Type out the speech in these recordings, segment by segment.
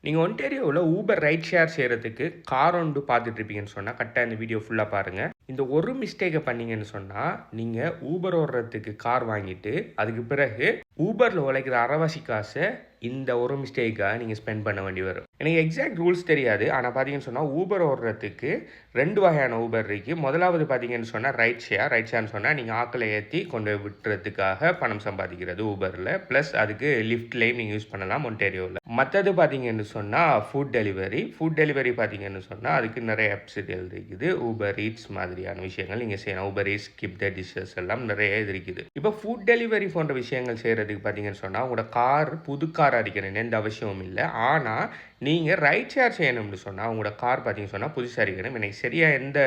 நீங்கள் ஒன்டேரியோவில் Uber right share செய்கிறதுக்கு car ஒன்று பார்த்துட்டு இருப்பீங்கன்னு சொன்னால் கரெக்டாக இந்த வீடியோ ஃபுல்லாக பாருங்கள். இந்த ஒரு மிஸ்டேக்கை பண்ணீங்கன்னு சொன்னால் நீங்கள் ஊபர் ஓடுறதுக்கு கார் வாங்கிட்டு அதுக்கு பிறகு ஊபரில் உழைக்கிற அரைவாசி காசை இந்த ஒரு மிஸ்டேக்காக நீங்கள் ஸ்பெண்ட் பண்ண வேண்டி வரும். எனக்கு எக்ஸாக்ட் ரூல்ஸ் தெரியாது, ஆனால் பார்த்தீங்கன்னு சொன்னால் ஊபர் ஓடுறதுக்கு 2 வகையான ஊபர் இருக்குது. முதலாவது பார்த்தீங்கன்னு சொன்னால் ரைட் ஷேர்னு சொன்னால் நீங்கள் ஆக்களை ஏற்றி கொண்டு விட்டுறதுக்காக பணம் சம்பாதிக்கிறது ஊபரில், ப்ளஸ் அதுக்கு லிஃப்ட்லேயும் நீங்கள் யூஸ் பண்ணலாம் ஒன்டேரியோவில். மற்றது பார்த்தீங்கன்னு சொன்னால் ஃபுட் டெலிவரி பார்த்தீங்கன்னு சொன்னால் அதுக்கு நிறைய ஆப்ஸ்கள் இருக்குது. ஊபர் ஈட்ஸ் மாதிரியான விஷயங்கள் நீங்கள் செய்யலாம். Uber eats, skip the dishes எல்லாம் நிறைய இது இருக்குது. இப்போ ஃபுட் டெலிவரி போன்ற விஷயங்கள் செய்கிறதுக்கு பார்த்தீங்கன்னு சொன்னால் உங்களோட கார் புது கார் அடிக்கணும்னு எந்த அவசியமும் இல்லை. ஆனால் நீங்கள் ரைட் ஷேர் செய்யணும்னு சொன்னால் உங்களோட கார் பார்த்தீங்கன்னு சொன்னால் புதுசாக அடிக்கணும். எனக்கு சரியாக எந்த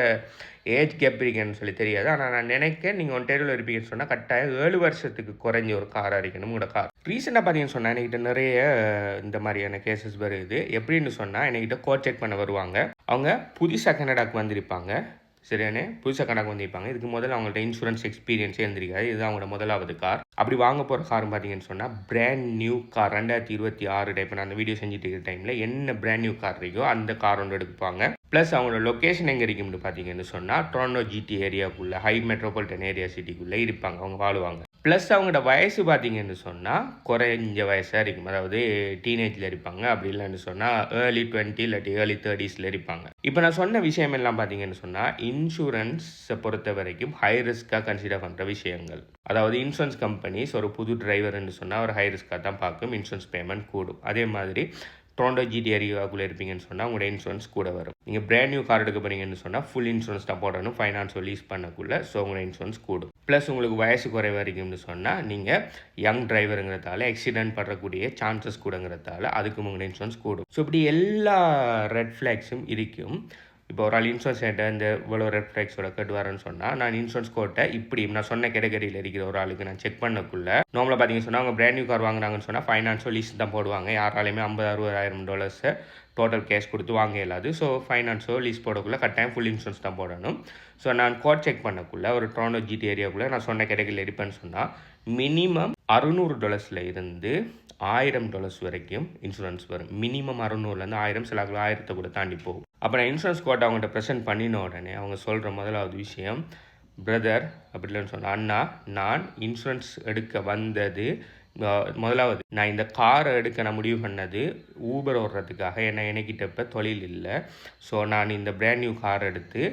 ஏஜ் கேப் இருக்குன்னு சொல்லி தெரியாது, ஆனால் நான் நினைக்கிறேன் நீங்கள் ஒன்டேரியோவில் இருப்பீங்கன்னு சொன்னால் கட்டாயம் 7 வருஷத்துக்கு குறைஞ்ச ஒரு கார் அடிக்கணும் உங்களோட கார். ரீசெண்டாக பார்த்தீங்கன்னு சொன்னால் என்கிட்ட நிறைய இந்த மாதிரியான கேசஸ் வருது. எப்படின்னு சொன்னால் என்கிட்ட கோட் செக் பண்ண வருவாங்க. அவங்க புதுசாக கனடாக்கு வந்திருப்பாங்க, சரியானே புதுசாக கணக்கு வந்திருப்பாங்க. இதுக்கு முதல்ல அவங்கள்ட்ட இன்சூரன்ஸ் எக்ஸ்பீரியன்ஸே இருந்திருக்காது. இது அவங்களோட முதலாவது கார். அப்படி வாங்க போகிற கார் பார்த்தீங்கன்னு சொன்னால் பிராண்ட் நியூ கார் 2026 டைப். நான் அந்த வீடியோ செஞ்சுட்டு இருக்கிற டைமில் என்ன பிராண்ட் நியூ கார் இருக்கோ அந்த கார் ஒன்று எடுப்பாங்க. ப்ளஸ் அவங்களோட லொக்கேஷன் எங்கே இருக்கும்னு பார்த்தீங்கன்னு சொன்னால் டொரண்டோ ஜிடி ஏரியாவுக்குள்ளே, ஹை மெட்ரோபாலிட்டன் ஏரியா சிட்டிக்குள்ளே இருப்பாங்க, அவங்க வாழுவாங்க. ப்ளஸ் அவங்களோட வயசு பார்த்தீங்கன்னு சொன்னால் குறைஞ்ச வயசாக இருக்கும், அதாவது டீனேஜில் இருப்பாங்க. அப்படி இல்லைன்னு சொன்னால் ஏர்லி 20 இல்லாட்டி ஏர்லி 30s இருப்பாங்க. இப்போ நான் சொன்ன விஷயம் எல்லாம் பார்த்தீங்கன்னு சொன்னால் இன்சூரன்ஸை பொறுத்த வரைக்கும் ஹை ரிஸ்க்காக கன்சிடர் பண்ணுற விஷயங்கள். அதாவது இன்சூரன்ஸ் கம்பெனிஸ் ஒரு புது டிரைவர்னு சொன்னால் ஒரு ஹை ரிஸ்க்காக தான் பார்க்கும், இன்சூரன்ஸ் பேமெண்ட் கூடும். அதே மாதிரி டொரண்டோ ஜிடி ஏரியாவுக்குள்ளே இருப்பீங்கன்னு சொன்னால் உங்களோட இன்சூரன்ஸ் கூட வரும். நீங்கள் பிராண்ட் நியூ கார் எடுக்க போகிறீங்கன்னு சொன்னால் ஃபுல் இன்சூரன்ஸ் தான் போடணும், ஃபைனான்ஸ் லீஸ் பண்ணக்குள்ள. ஸோ உங்களோட இன்சூரன்ஸ் கூடும். ப்ளஸ் உங்களுக்கு வயசு குறைவாக இருக்கும்னு சொன்னால் நீங்கள் யங் டிரைவருங்கிறதால ஆக்சிடென்ட் படுறக்கூடிய சான்சஸ் கூடங்கிறதால அதுக்கு உங்களோட இன்சூரன்ஸ் கூடும். ஸோ இப்படி எல்லா ரெட் ஃப்ளாக்ஸும் இருக்கும். இப்போ ஒரு ஆள் இன்சூரன்ஸ் என்கிட்ட இந்த இவ்வளோ ரெட் ஃப்ளாக்ஸோட கட்டு வரேன்னு சொன்னால் நான் இன்சூரன்ஸ் கோட்டை இப்படி நான் சொன்ன கேட்டகரியில் இருக்கிற ஒரு ஆளுக்கு நான் செக் பண்ணக்குள்ள நார்மலாக பார்த்தீங்கன்னு சொன்னால் அவங்க பிராண்ட் நியூ கார் வாங்குறாங்கன்னு சொன்னால் ஃபைனான்ஸோ லீஸ் தான் போடுவாங்க. யாராலையுமே $50,000-$60,000 டோட்டல் கேஷ் கொடுத்து வாங்க இயலாது. ஸோ ஃபைனான்ஸோ லீஸ் போடக்குள்ள கட்டாயம் ஃபுல் இன்சூரன்ஸ் தான் போடணும். ஸோ நான் கோட் செக் பண்ணக்குள்ள ஒரு டொரண்டோ ஜிடி ஏரியாவுக்குள்ளே நான் சொன்ன கேட்டகரியில் இருப்பேன்னு சொன்னால் மினிமம் $600 இருந்து $1,000 வரைக்கும் இன்சூரன்ஸ் வரும். மினிமம் 600லேருந்து 1000, சில 1000 கூட தாண்டி போகும். அப்போ நான் இன்சூரன்ஸ் கோட்டை அவங்கள்ட்ட ப்ரெசென்ட் பண்ணின உடனே அவங்க சொல்கிற முதலாவது விஷயம், பிரதர் அப்படிலாம் சொன்னால் அண்ணா நான் இன்சூரன்ஸ் எடுக்க வந்தது முதலாவது நான் இந்த காரை எடுக்க நான் முடிவு பண்ணது ஊபர் ஓடுறதுக்காக. ஏன்னா எனக்கிட்ட இப்போ தொழில் இல்லை. ஸோ நான் இந்த பிராண்ட் நியூ கார் எடுத்து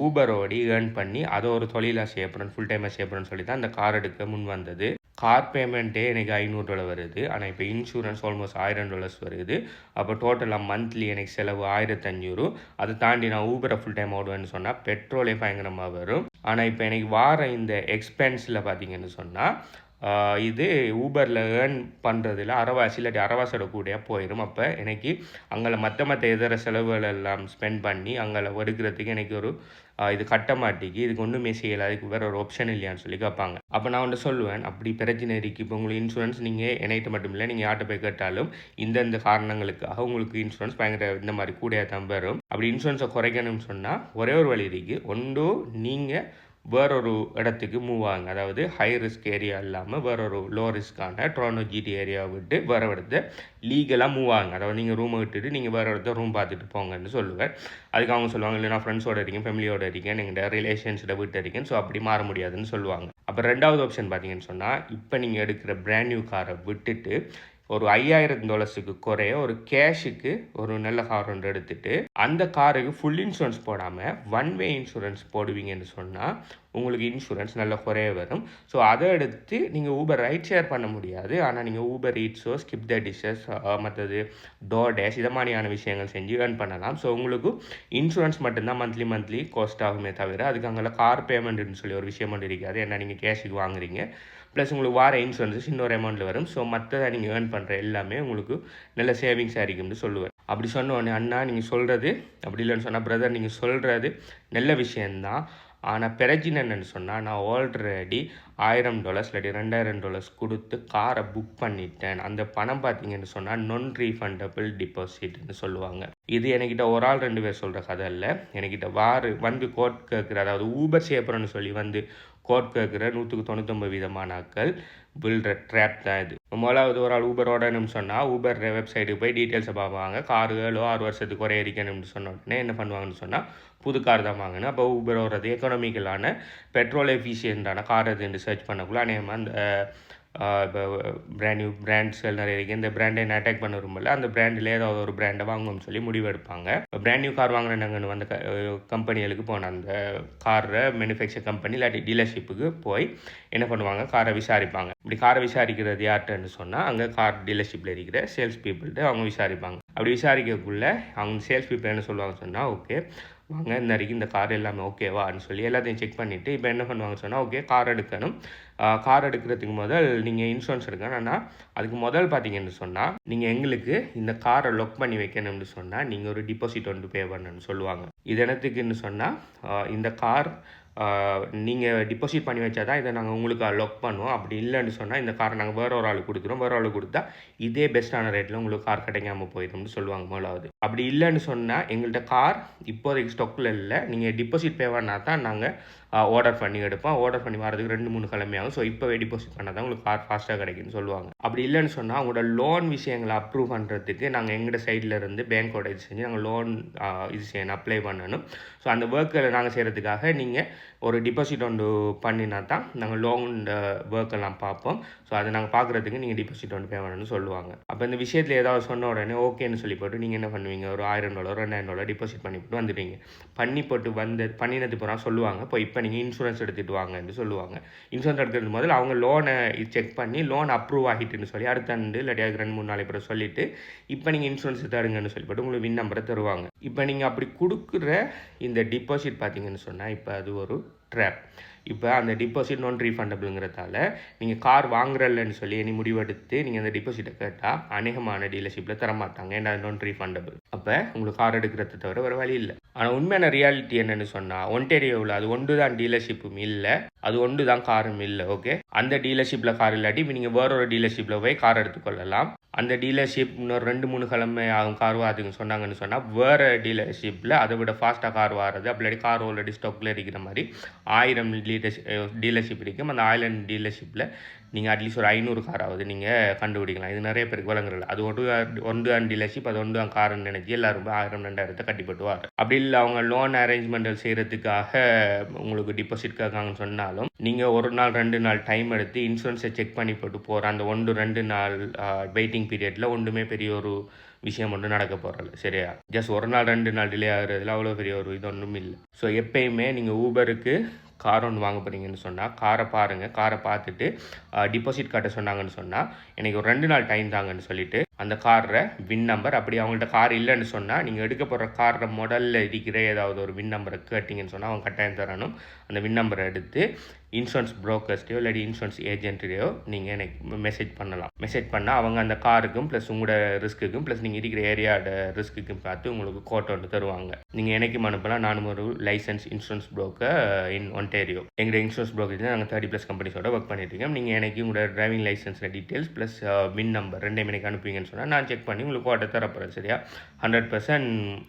ஊபர் ஓடி ஏர்ன் பண்ணி அதை ஒரு தொழிலாக செய்யப்படுறேன், ஃபுல் டைமாக செய்யப்படுறேன்னு சொல்லி தான் அந்த கார் எடுக்க முன் வந்தது. கார் பேமெண்ட்டே எனக்கு $500 வருது, ஆனால் இப்போ இன்சூரன்ஸ் ஆல்மோஸ்ட் $1,000 வருது. அப்போ டோட்டலாக மந்த்லி எனக்கு செலவு 1500. அதை தாண்டி நான் ஊபரை ஃபுல் டைம் ஓடுவேன்னு சொன்னால் பெட்ரோலே பயங்கரமாக வரும். ஆனால் இப்போ எனக்கு வார இந்த எக்ஸ்பென்ஸில் பார்த்தீங்கன்னு சொன்னால் இது ஊபரில் ஏர்ன் பண்ணுறதுல அரவாசோட கூட போயிடும். அப்போ எனக்கு அங்கே மற்ற இதர செலவுகள் எல்லாம் ஸ்பெண்ட் பண்ணி அங்கே எடுக்கிறதுக்கு எனக்கு ஒரு இது கட்ட மாட்டேங்கி, இதுக்கு ஒன்றுமே செய்யலை, அதுக்கு வேறு ஒரு ஆப்ஷன் இல்லையான்னு சொல்லி கேட்பாங்க. அப்போ நான் வந்து சொல்லுவேன், அப்படி பிரச்சனை இருக்குது. இப்போ உங்களுக்கு இன்சூரன்ஸ் நீங்கள் என்கிட்ட மட்டும் இல்லை, நீங்கள் யார்கிட்ட போய் கேட்டாலும் இந்தந்த காரணங்களுக்காக உங்களுக்கு இன்சூரன்ஸ் பயங்கர இந்த மாதிரி கூட தான் வரும். அப்படி இன்சூரன்ஸை குறைக்கணும்னு சொன்னால் ஒரே ஒரு வழி இருக்குது. ஒன்று நீங்கள் வேறொரு இடத்துக்கு மூவ் ஆகுங்க. அதாவது ஹை ரிஸ்க் ஏரியா இல்லாமல் வேறொரு லோ ரிஸ்க்கான டொரண்டோ ஜிடி ஏரியாவை விட்டு வேறு இடத்த லீகலாக மூவ் ஆகுங்க. அதாவது நீங்கள் ரூமை விட்டுட்டு நீங்கள் வேறு இடத்த ரூம் பார்த்துட்டு போங்கன்னு சொல்லுவேன். அதுக்கு அவங்க சொல்லுவாங்க, இல்லை நான் ஃப்ரெண்ட்ஸோட இருக்கேன், ஃபேமிலியோட இருக்கேன், எங்கள் ரிலேஷன்ஸோட விட்டு இருக்கேன், ஸோ அப்படி மாற முடியாதுன்னு சொல்லுவாங்க. அப்போ ரெண்டாவது ஆப்ஷன் பார்த்தீங்கன்னு சொன்னால் இப்போ நீங்கள் எடுக்கிற பிராண்ட் நியூ காரை விட்டுட்டு ஒரு $5,000 குறைய ஒரு கேஷுக்கு ஒரு நல்ல கார் ஒன்று எடுத்துட்டு அந்த காருக்கு ஃபுல் இன்சூரன்ஸ் போடாமல் 1 வே இன்சூரன்ஸ் போடுவீங்கன்னு சொன்னால் உங்களுக்கு இன்சூரன்ஸ் நல்ல குறைய வரும். ஸோ அதை எடுத்து நீங்கள் ஊபர் ரைட் ஷேர் பண்ண முடியாது, ஆனால் நீங்கள் ஊபர் ஈட்ஸோ, ஸ்கிப் த டிஷஸ், மற்றது DoorDash இதை மாதிரியான விஷயங்கள் செஞ்சு ஏர்ன் பண்ணலாம். ஸோ உங்களுக்கு இன்சூரன்ஸ் மட்டும்தான் மந்த்லி காஸ்ட் ஆகுமே தவிர அதுக்கு அங்கே கார் பேமெண்ட்னு சொல்லி ஒரு விஷயம் மட்டும் இருக்காது. ஏன்னா நீங்கள் கேஷுக்கு வாங்குறீங்க, ப்ளஸ் உங்களுக்கு வார இன்சூரன்ஸஸ் இன்னொரு அமௌண்ட்டில் வரும். ஸோ மற்றதை நீங்கள் ஏர்ன் பண்ணுற எல்லாமே உங்களுக்கு நல்ல சேவிங்ஸாக இருக்கும்னு சொல்லுவேன். அப்படி சொன்ன உடனே அண்ணா நீங்கள் சொல்கிறது அப்படி இல்லைன்னு சொன்னால் பிரதர் நீங்கள் சொல்கிறது நல்ல விஷயந்தான், ஆனால் பிரச்சனை என்னென்னு சொன்னால் நான் ஆல்ரெடி $1,000 இல்லாட்டி $2,000 கொடுத்து காரை புக் பண்ணிட்டேன். அந்த பணம் பார்த்தீங்கன்னு சொன்னால் நான் ரீஃபண்டபிள் டிபாசிட்னு சொல்லுவாங்க. இது என்கிட்ட ஒரு ஆள் 2 பேர் சொல்கிற கதை இல்லை. என்கிட்ட வந்து கோட் கேட்குற, அதாவது ஊபர் சேப்பரன்னு சொல்லி வந்து கோட் கேட்குற 199% ஆட்கள் விழுற ட்ராப் தான் இது. முதலாவது ஒரு ஆள் ஊபர் ஓடணும்னு சொன்னால் ஊபர் வெப்சைட்டுக்கு போய் டீட்டெயில்ஸை பார்ப்பாங்க. கார் 6 வருஷத்துக்கு குறைய இருக்கணும்னு சொன்ன உடனே என்ன பண்ணுவாங்கன்னு சொன்னால் புது கார் தான் வாங்கணும். அப்போ ஊபர் ஓடுறது எக்கனாமிக்கலான பெட்ரோல் எஃபிஷியண்டான கார் அதுன்னு சர்ச் பண்ணக்குள்ள அநேகமாக அந்த இப்போ பிராண்ட்ஸ்கள் நிறைய இருக்குது. இந்த பிராண்டை என்ன அட்டாக் பண்ண விரும்பல, அந்த பிராண்டில் ஏதாவது ஒரு பிராண்டை வாங்கணும்னு சொல்லி முடிவு எடுப்பாங்க. பிராண்ட் நியூ கார் வாங்கின நாங்கள் அந்த கம்பெனிகளுக்கு போனோம். அந்த காரை மேனுஃபேக்சர் கம்பெனி இல்லாட்டி டீலர்ஷிப்புக்கு போய் என்ன பண்ணுவாங்க, காரை விசாரிப்பாங்க. இப்படி காரை விசாரிக்கிறது யார்கிட்டன்னு சொன்னால் அங்கே கார் டீலர்ஷிப்பில் இருக்கிற சேல்ஸ் பீப்புள்கிட்ட அவங்க விசாரிப்பாங்க. அப்படி விசாரிக்கக்குள்ள அவங்க சேல்ஸ் பீப்புள் என்ன சொல்லுவாங்க சொன்னால், ஓகே வாங்க இந்த வரைக்கும் இந்த கார் எல்லாமே ஓகேவான்னு சொல்லி எல்லாத்தையும் செக் பண்ணிவிட்டு இப்போ என்ன பண்ணுவாங்க சொன்னால், ஓகே கார் எடுக்கணும். கார் எடுக்கிறதுக்கு முதல் நீங்கள் இன்சூரன்ஸ் எடுக்கணும். ஆனால் அதுக்கு முதல் பார்த்தீங்கன்னு சொன்னால் நீங்கள் எங்களுக்கு இந்த காரை லொக் பண்ணி வைக்கணும்னு சொன்னால் நீங்கள் ஒரு டிபாசிட் ஒன்று பே பண்ணணும்னு சொல்லுவாங்க. இது என்னத்துக்குன்னு சொன்னால் இந்த கார் நீங்கள் டிபாசிட் பண்ணி வச்சா தான் இதை நாங்கள் உங்களுக்கு லொக் பண்ணுவோம். அப்படி இல்லைன்னு சொன்னால் இந்த காரை நாங்கள் வேற ஒரு ஆளுக்கு கொடுத்துருவோம். வேற ஆளுக்கு கொடுத்தா இதே பெஸ்ட்டான ரேட்டில் உங்களுக்கு கார் கிடைக்காமல் போயிடும்னு சொல்லுவாங்க முதலாவது. அப்படி இல்லைன்னு சொன்னால் எங்கள்கிட்ட கார் இப்போதைக்கு ஸ்டாக்கில் இல்லை, நீங்கள் டிபாசிட் பே பண்ணால் தான் நாங்கள் ஆர்டர் பண்ணி எடுப்போம். ஆர்டர் பண்ணி வரதுக்கு 2-3 கிழமையாகும். ஸோ இப்போவே டிபாசிட் பண்ணால் தான் உங்களுக்கு கார் ஃபாஸ்ட்டாக கிடைக்குன்னு சொல்லுவாங்க. அப்படி இல்லைன்னு சொன்னால் உங்களோட லோன் விஷயங்களை அப்ரூவ் பண்ணுறதுக்கு நாங்கள் எங்களோட சைடில் இருந்து பேங்க்கோட இது செஞ்சு நாங்கள் லோன் இது செய்யணும், அப்ளை பண்ணணும். ஸோ அந்த ஒர்க்கில் நாங்கள் செய்கிறதுக்காக நீங்கள் ஒரு டிபாசிட் ஒன்று பண்ணினா தான் நாங்கள் லோன் ஒர்க்கெல்லாம் பார்ப்போம். ஸோ அதை நாங்கள் பார்க்குறதுக்கு நீங்கள் டிபாசிட் ஒன்று பே பண்ணணும்னு சொல்லுவாங்க. அப்போ இந்த விஷயத்தில் ஏதாவது சொன்ன உடனே ஓகேன்னு சொல்லி போட்டு நீங்கள் என்ன பண்ணுவீங்க, ஒரு $1000 $2000 டிபாசிட் பண்ணி போட்டு வந்துடுவீங்க. பண்ணி போட்டு பண்ணினது போகிறோம் சொல்லுவாங்க, இப்போ நீங்கள் இன்சூரன்ஸ் எடுத்துகிட்டு வாங்கன்னு சொல்லுவாங்க. இன்சூரன்ஸ் எடுக்கிறது முதல்ல அவங்க லோனை செக் பண்ணி லோன் அப்ரூவ் ஆகிட்டுன்னு சொல்லி அடுத்த ஆண்டு இல்லாட்டி 2-3 நாள் அப்புறம் சொல்லிவிட்டு இப்போ நீங்கள் இன்சூரன்ஸ் தருங்கன்னு சொல்லி போட்டு உங்களுக்கு வின் நம்பரை தருவாங்க. இப்போ நீங்கள் அப்படி கொடுக்குற இந்த டிபாசிட் பார்த்தீங்கன்னு சொன்னால் இப்போ அது ஒரு ட்ராப். இப்போ அந்த டிபாசிட் நான் ரீஃபண்டபிள்ங்கிறதால நீங்கள் கார் வாங்குறல்லன்னு சொல்லி இனி முடிவெடுத்து நீங்கள் அந்த டிபாசிட்டை கேட்டால் அநேகமான டீலர்ஷிப்பில் தரமாட்டாங்க, ஏன்னா அது நான் ரீஃபண்டபிள். அப்போ உங்களுக்கு கார் எடுக்கிறத தவிர வேறு வழி இல்லை. ஆனால் உண்மையான ரியாலிட்டி என்னென்னு சொன்னால் ஒன்டேரியோவில் அது ஒன்று தான் டீலர்ஷிப்பும் இல்லை, அது ஒன்று தான் காரும் இல்லை. ஓகே, அந்த டீலர்ஷிப்பில் கார் இல்லாட்டி இப்போ நீங்கள் வேற ஒரு டீலர்ஷிப்பில் போய் கார் எடுத்துக்கொள்ளலாம். அந்த டீலர்ஷிப் இன்னொரு 2-3 கிழமை ஆகும் கார் வாதுன்னு சொன்னாங்கன்னு சொன்னால் வேறு டீலர்ஷிப்பில் அதை விட ஃபாஸ்ட்டாக கார் வாரது. அப்படி கார் ஆல்ரெடி ஸ்டாக்கில் இருக்கிற மாதிரி 1000 டீலர்ஷிப் இருக்கும். அந்த 1000 டீலர்ஷிப்பில் நீங்கள் அட்லீஸ்ட் ஒரு 500 காராவது நீங்கள் கண்டுபிடிக்கலாம். இது நிறைய பேருக்கு வழங்குறதில்ல. அது ஒன்று டீலர்ஷிப், அது ஒன்று காருன்னு நினைச்சி எல்லாரும் 1000-2000 கட்டிப்பட்டுவார். அப்படி இல்லை அவங்க லோன் அரேஞ்ச்மெண்ட் செய்கிறதுக்காக உங்களுக்கு டிபாசிட் கேட்காங்கன்னு சொன்னாலும் நீங்கள் 1 நாள் 2 நாள் டைம் எடுத்து இன்சூரன்ஸை செக் பண்ணி போட்டு போகிற அந்த 1-2 நாள் வெயிட்டிங் பீரியடில் ஒன்றுமே பெரிய ஒரு விஷயம் ஒன்று நடக்க போகிறல. சரியா, ஜஸ்ட் 1 நாள் 2 நாள் டிலே ஆகுறதுல அவ்வளோ பெரிய ஒரு இது ஒன்றும் இல்லை. ஸோ எப்பயுமே நீங்கள் ஊபருக்கு கார் ஒன்று வாங்க போகிறீங்கன்னு சொன்னால் காரை பாருங்கள். காரை பார்த்துட்டு டிபாசிட் கட்ட சொன்னாங்கன்னு சொன்னால் எனக்கு ஒரு 2 நாள் டைம் தாங்கன்னு சொல்லிவிட்டு அந்த காரை வின் நம்பர், அப்படி அவங்கள்ட்ட கார் இல்லைன்னு சொன்னால் நீங்கள் எடுக்க போகிற காரோட மாடலில் இருக்கிற ஏதாவது ஒரு வின் நம்பரை கேட்டிங்கன்னு சொன்னால் அவங்க கட்டாயம் தரணும். அந்த வின் நம்பரை எடுத்து இன்சூரன்ஸ் ப்ரோக்கர்ஸ்டையோ இல்லாட்டி இன்சூரன்ஸ் ஏஜென்ட்டையோ நீங்கள் எனக்கு மெசேஜ் பண்ணலாம். மெசேஜ் பண்ணால் அவங்க அந்த காருக்கும் ப்ளஸ் உங்களோட ரிஸ்க்குக்கும் ப்ளஸ் நீங்கள் இருக்கிற ஏரியாவோட ரிஸ்க்குக்கும் பார்த்து உங்களுக்கு கோட் ஒன்று தருவாங்க. நீங்கள் எனக்கும் அனுப்பலாம். நானும் ஒரு licence insurance broker in Ontario. எங்களோட இன்சூரன்ஸ் ப்ரோக்கர் நாங்கள் 30+ கம்பெனிஸோட ஒர்க் பண்ணிட்டு இருக்கோம். நீங்கள் எனக்கு உங்களோட டிரைவிங் லைசன்ஸில் டீட்டெயில்ஸ் ப்ளஸ் வின் நம்பர் 2 எனக்கு அனுப்புவீங்கன்னு சொன்னால் நான் செக் பண்ணி உங்களுக்கு கோட்டை தரப்போகிறேன். சரியா, 100%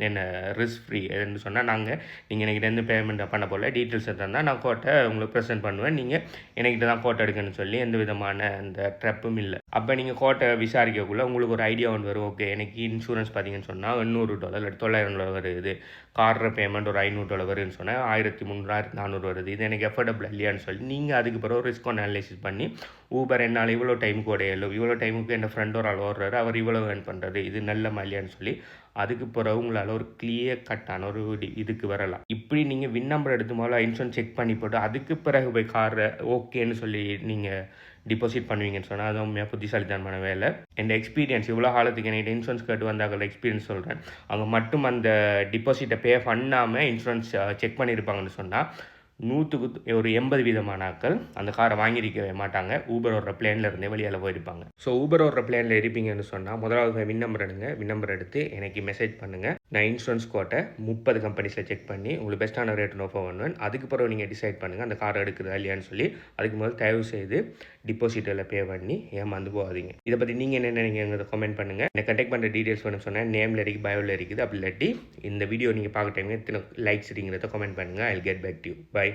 என்ன ரிஸ்க் ஃப்ரீ எதுன்னு சொன்னால் நீங்கள் எனக்கு எந்த பேமெண்ட் பண்ண போல டீட்டெயில்ஸை தந்தால் நான் கோட்டை உங்களுக்கு ப்ரெசென்ட் பண்ணுவேன். நீங்கள் என்கிட்ட தான் கோட்டை எடுக்கணும்னு சொல்லி எந்த விதமான அந்த ட்ரப்பும் இல்லை. அப்போ நீங்கள் கோட்டை விசாரிக்கக்குள்ள உங்களுக்கு ஒரு ஐடியா ஒன்று வரும். ஓகே, எனக்கு இன்சூரன்ஸ் பார்த்தீங்கன்னு சொன்னால் $800 இல்லை $900 வருது, கார் பேமெண்ட் ஒரு $500 வருதுன்னு சொன்னால் $1300-1400 வருது. இது எனக்கு எஃபர்டபுள் இல்லையான்னு சொல்லி நீங்கள் அதுக்கு பிறகு ரிஸ்க் அனாலிசிஸ் பண்ணி ஊபர் என்னால் இவ்வளோ டைமுக்கு உடையலோ, இவ்வளோ டைமுக்கு என் ஃப்ரெண்ட் ஒரு ஆள் ஓடுறாரு, அவர் இவ்வளோ ஏர்ன் பண்ணுறது, இது நல்ல இல்லையான்னு சொல்லி அதுக்கு பிறகு உங்களால் ஒரு கிளியர் கட்டான ஒரு இதுக்கு வரலாம். இப்படி நீங்கள் வின் நம்பர் எடுத்து முதல்ல இன்சூரன்ஸ் செக் பண்ணி போட்டு அதுக்கு பிறகு போய் காரை ஓகேன்னு சொல்லி நீங்கள் டிபாசிட் பண்ணுவீங்கன்னு சொன்னால் அது உண்மையாக புத்திசாலித்தனமான வேலை. என் எக்ஸ்பீரியன்ஸ் இவ்வளோ காலத்துக்கு என்கிட்ட இன்சூரன்ஸ் கேட்டு வந்தாங்கள எக்ஸ்பீரியன்ஸ் சொல்கிறேன். அவங்க மட்டும் அந்த டிபாசிட்டை பே பண்ணாமல் இன்சூரன்ஸ் செக் பண்ணியிருப்பாங்கன்னு சொன்னால் 100% ஆட்கள் அந்த காரை வாங்கியிருக்கவே மாட்டாங்க. ஊபர் ஓடுற பிளேனில் இருந்தே வெளியால் போயிருப்பாங்க. ஸோ ஊபர் ஓடுற பிளேனில் இருப்பீங்கன்னு சொன்னால் முதலாவது வின் நம்பர் எடுங்க. வின் நம்பர் எடுத்து எனக்கு மெசேஜ் பண்ணுங்கள். நான் இன்சூரன்ஸ் கோட்டை 30 கம்பெனிஸில் செக் பண்ணி உங்களுக்கு பெஸ்ட்டான ரேட் ஆஃபர் பண்ணுவேன். அதுக்கு பிறகு நீங்கள் டிசைட் பண்ணுங்கள் அந்த காரை எடுக்குதா இல்லையான்னு சொல்லி. அதுக்கு முதல் தயவு செய்து டிபாசிட்டில் பே பண்ணி ஏமாந்து போகாதீங்க. இதை பற்றி நீங்கள் என்ன நினைக்கிறீங்க கமெண்ட் பண்ணுங்கள். எனக்கு கண்டெக்ட் பண்ணுற டீட்டெயில்ஸ் வேணும்னு சொன்னால் நேமில் இருக்குது, பயோவில் இருக்குது. அப்படி இல்லாட்டி இந்த வீடியோ நீங்கள் பார்க்க டைம் எத்தனை லைக்ஸ் இருக்கீங்கிறத கமெண்ட் பண்ணுங்கள். I will get back to you. By.